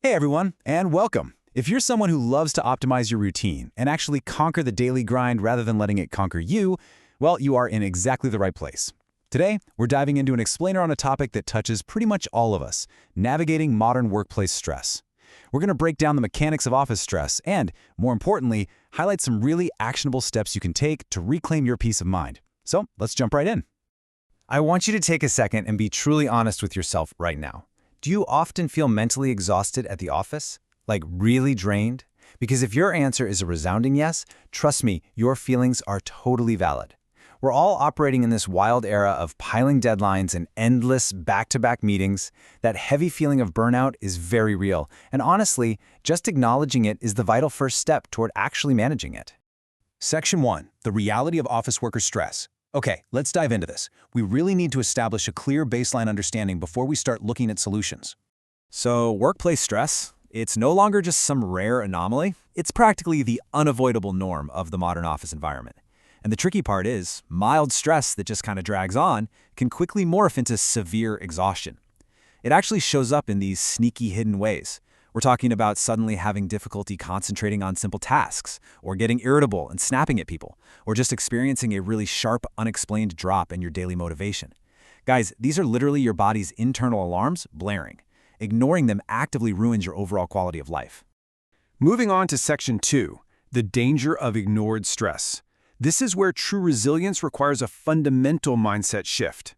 Hey everyone, and welcome. If you're someone who loves to optimize your routine and actually conquer the daily grind rather than letting it conquer you, well, you are in exactly the right place. Today, we're diving into an explainer on a topic that touches pretty much all of us, navigating modern workplace stress. We're going to break down the mechanics of office stress and, more importantly, highlight some really actionable steps you can take to reclaim your peace of mind. So, let's jump right in. I want you to take a second and be truly honest with yourself right now. Do you often feel mentally exhausted at the office? Like really drained? Because if your answer is a resounding yes, trust me, your feelings are totally valid. We're all operating in this wild era of piling deadlines and endless back-to-back meetings. That heavy feeling of burnout is very real, and honestly, just acknowledging it is the vital first step toward actually managing it. Section 1. The reality of office worker stress. Okay, let's dive into this. We really need to establish a clear baseline understanding before we start looking at solutions. So, workplace stress, it's no longer just some rare anomaly. It's practically the unavoidable norm of the modern office environment. And the tricky part is, mild stress that just kind of drags on can quickly morph into severe exhaustion. It actually shows up in these sneaky hidden ways. We're talking about suddenly having difficulty concentrating on simple tasks, or getting irritable and snapping at people, or just experiencing a really sharp, unexplained drop in your daily motivation. Guys, these are literally your body's internal alarms blaring. Ignoring them actively ruins your overall quality of life. Moving on to Section 2, the danger of ignored stress. This is where true resilience requires a fundamental mindset shift.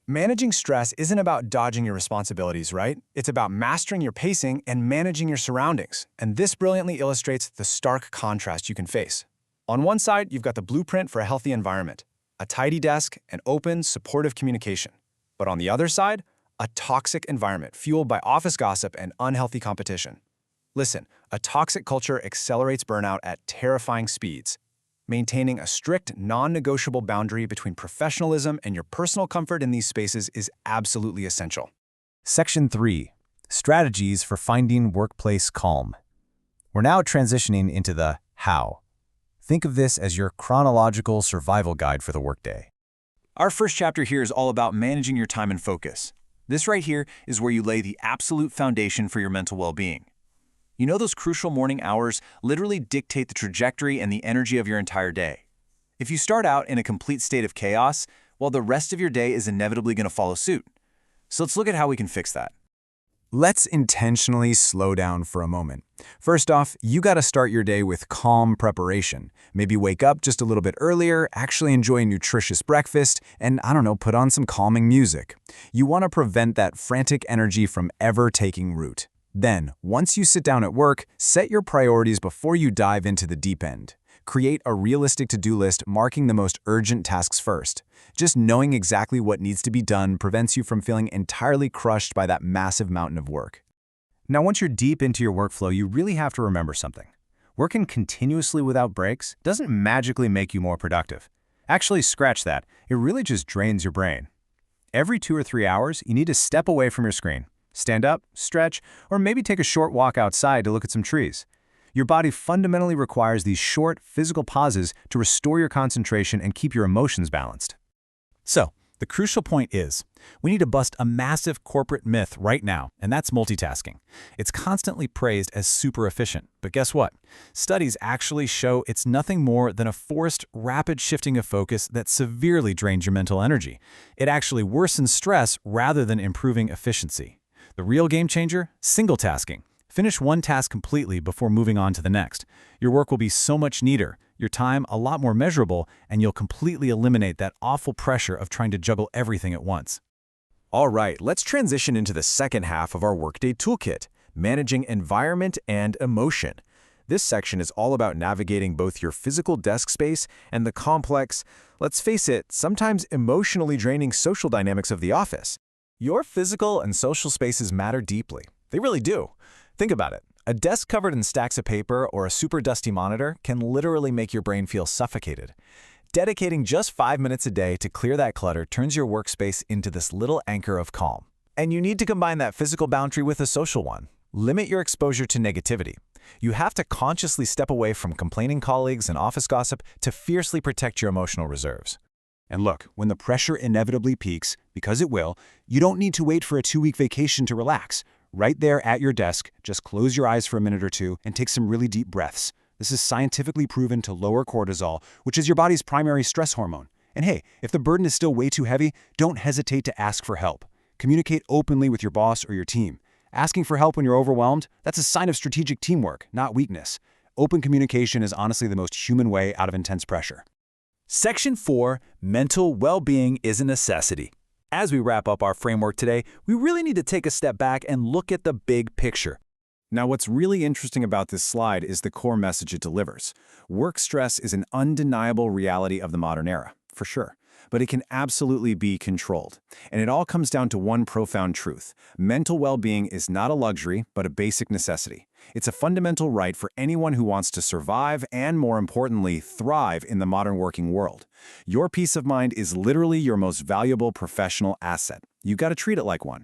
Managing stress isn't about dodging your responsibilities, right? It's about mastering your pacing and managing your surroundings. And this brilliantly illustrates the stark contrast you can face. On one side, you've got the blueprint for a healthy environment, a tidy desk, and open, supportive communication. But on the other side, a toxic environment fueled by office gossip and unhealthy competition. Listen, a toxic culture accelerates burnout at terrifying speeds. Maintaining a strict, non-negotiable boundary between professionalism and your personal comfort in these spaces is absolutely essential. Section 3. Strategies for finding workplace calm. We're now transitioning into the how. Think of this as your chronological survival guide for the workday. Our first chapter here is all about managing your time and focus. This right here is where you lay the absolute foundation for your mental well-being. You know, those crucial morning hours literally dictate the trajectory and the energy of your entire day. If you start out in a complete state of chaos, well, the rest of your day is inevitably going to follow suit. So let's look at how we can fix that. Let's intentionally slow down for a moment. First off, you got to start your day with calm preparation. Maybe wake up just a little bit earlier, actually enjoy a nutritious breakfast, and put on some calming music. You want to prevent that frantic energy from ever taking root. Then, once you sit down at work, set your priorities before you dive into the deep end. Create a realistic to-do list marking the most urgent tasks first. Just knowing exactly what needs to be done prevents you from feeling entirely crushed by that massive mountain of work. Now, once you're deep into your workflow, you really have to remember something. Working continuously without breaks doesn't magically make you more productive. Actually, scratch that. It really just drains your brain. Every 2 or 3 hours, you need to step away from your screen. Stand up, stretch, or maybe take a short walk outside to look at some trees. Your body fundamentally requires these short, physical pauses to restore your concentration and keep your emotions balanced. So, the crucial point is, we need to bust a massive corporate myth right now, and that's multitasking. It's constantly praised as super efficient, but guess what? Studies actually show it's nothing more than a forced, rapid shifting of focus that severely drains your mental energy. It actually worsens stress rather than improving efficiency. The real game changer? Single tasking. Finish one task completely before moving on to the next. Your work will be so much neater, your time a lot more measurable, and you'll completely eliminate that awful pressure of trying to juggle everything at once. All right, let's transition into the second half of our Workday Toolkit, managing environment and emotion. This section is all about navigating both your physical desk space and the complex, let's face it, sometimes emotionally draining social dynamics of the office. Your physical and social spaces matter deeply. They really do. Think about it. A desk covered in stacks of paper or a super dusty monitor can literally make your brain feel suffocated. Dedicating just 5 minutes a day to clear that clutter turns your workspace into this little anchor of calm. And you need to combine that physical boundary with a social one. Limit your exposure to negativity. You have to consciously step away from complaining colleagues and office gossip to fiercely protect your emotional reserves. And look, when the pressure inevitably peaks, because it will, you don't need to wait for a 2-week vacation to relax. Right there at your desk, just close your eyes for a minute or two and take some really deep breaths. This is scientifically proven to lower cortisol, which is your body's primary stress hormone. And hey, if the burden is still way too heavy, don't hesitate to ask for help. Communicate openly with your boss or your team. Asking for help when you're overwhelmed, that's a sign of strategic teamwork, not weakness. Open communication is honestly the most human way out of intense pressure. Section 4, Mental Well-Being is a Necessity. As we wrap up our framework today, we really need to take a step back and look at the big picture. Now, what's really interesting about this slide is the core message it delivers. Work stress is an undeniable reality of the modern era, for sure. But it can absolutely be controlled. And it all comes down to one profound truth. Mental well-being is not a luxury, but a basic necessity. It's a fundamental right for anyone who wants to survive and, more importantly, thrive in the modern working world. Your peace of mind is literally your most valuable professional asset. You got to treat it like one.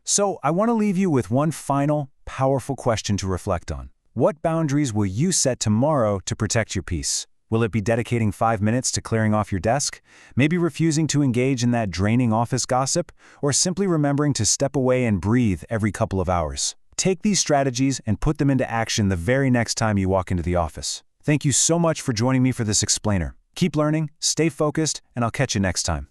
So I want to leave you with one final, powerful question to reflect on. What boundaries will you set tomorrow to protect your peace? Will it be dedicating 5 minutes to clearing off your desk? Maybe refusing to engage in that draining office gossip? Or simply remembering to step away and breathe every couple of hours? Take these strategies and put them into action the very next time you walk into the office. Thank you so much for joining me for this explainer. Keep learning, stay focused, and I'll catch you next time.